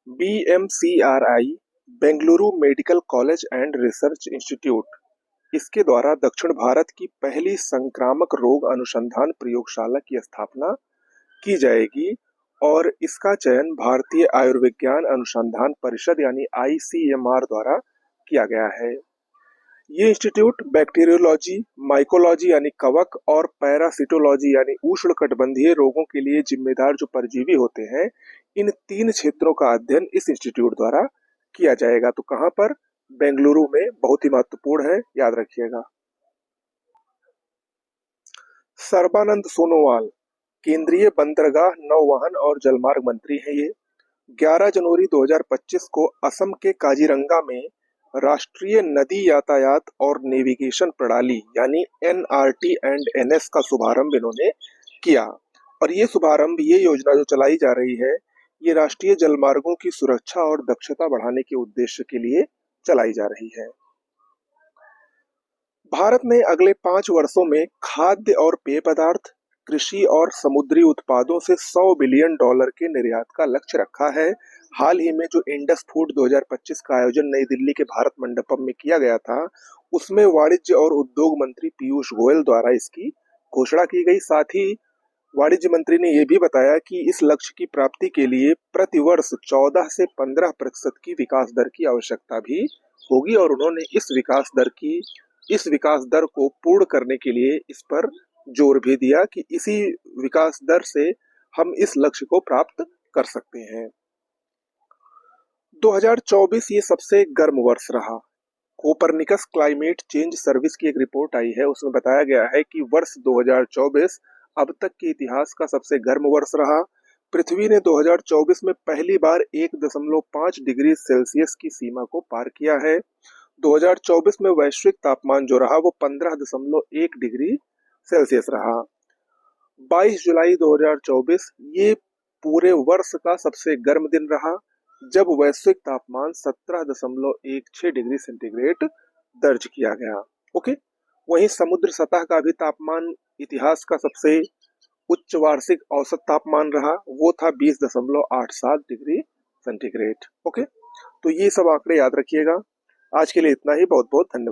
BMCRI Bengaluru medical college and research institute इसके द्वारा दक्षिण भारत की पहली संक्रामक रोग अनुसंधान प्रयोगशाला की स्थापना की जाएगी और इसका चयन भारतीय आयुर्विज्ञान अनुसंधान परिषद यानी ICMR द्वारा किया गया है। ये इंस्टीट्यूट बैक्टीरियोलॉजी, माइकोलॉजी यानी कवक और पैरासिटोलॉजी यानी उष्णकटिबंधीय रोगों के लिए जिम्मेदार जो परजीवी होते हैं, इन 3 क्षेत्रों का अध्ययन इस इंस्टीट्यूट द्वारा किया जाएगा। तो कहाँ पर? बेंगलुरु में। बहुत ही महत्वपूर्ण है, याद रखिएगा। सर्बानंद सोनोवाल केंद्रीय बंदरगाह, नौवहन और जलमार्ग मंत्री हैं। ये 11 जनवरी 2025 को असम के काजीरंगा में राष्ट्रीय नदी यातायात और नेविगेशन प्रणाली यानी NRT एंड NS का शुभारंभ इन्होंने किया। और ये योजना जो चलाई जा रही है, ये राष्ट्रीय जलमार्गों की सुरक्षा और दक्षता बढ़ाने के उद्देश्य के लिए चलाई जा रही है। भारत ने अगले 5 वर्षों में खाद्य और पेय पदार्थ, कृषि और समुद्री उत्पादों से $100 बिलियन के निर्यात का लक्ष्य रखा है। हाल ही में जो इंडस फूड 2025 का आयोजन नई दिल्ली के भारत मंडपम में किया गया था, उसमें वाणिज्य और उद्योग मंत्री पीयूष गोयल द्वारा इसकी घोषणा की गई। साथ ही वाणिज्य मंत्री ने यह भी बताया कि इस लक्ष्य की प्राप्ति के लिए प्रतिवर्ष 14 से 15% की विकास दर की आवश्यकता भी होगी और उन्होंने इस विकास दर को पूर्ण करने के लिए इस पर जोर भी दिया कि इसी विकास दर से हम इस लक्ष्य को प्राप्त कर सकते हैं। 2024 ये सबसे गर्म वर्ष रहा। कोपरनिकस क्लाइमेट चेंज सर्विस की एक रिपोर्ट आई है, उसमें बताया गया है कि वर्ष 2024 अब तक के इतिहास का सबसे गर्म वर्ष रहा। पृथ्वी ने 2024 में पहली बार 1.5 डिग्री सेल्सियस की सीमा को पार किया है। 2024 में वैश्विक तापमान जो रहा वो 15.1 डिग्री सेल्सियस रहा। 22 जुलाई 2024 ये पूरे वर्ष का सबसे गर्म दिन रहा, जब वैश्विक तापमान 17.16 डिग्री सेंटीग्रेड दर्ज किया गया। ओके, वहीं समुद्र सतह का भी तापमान इतिहास का सबसे उच्च वार्षिक औसत तापमान रहा, वो था 20.87 डिग्री सेंटीग्रेड। ओके, तो ये सब आंकड़े याद रखिएगा। आज के लिए इतना ही। बहुत बहुत धन्यवाद।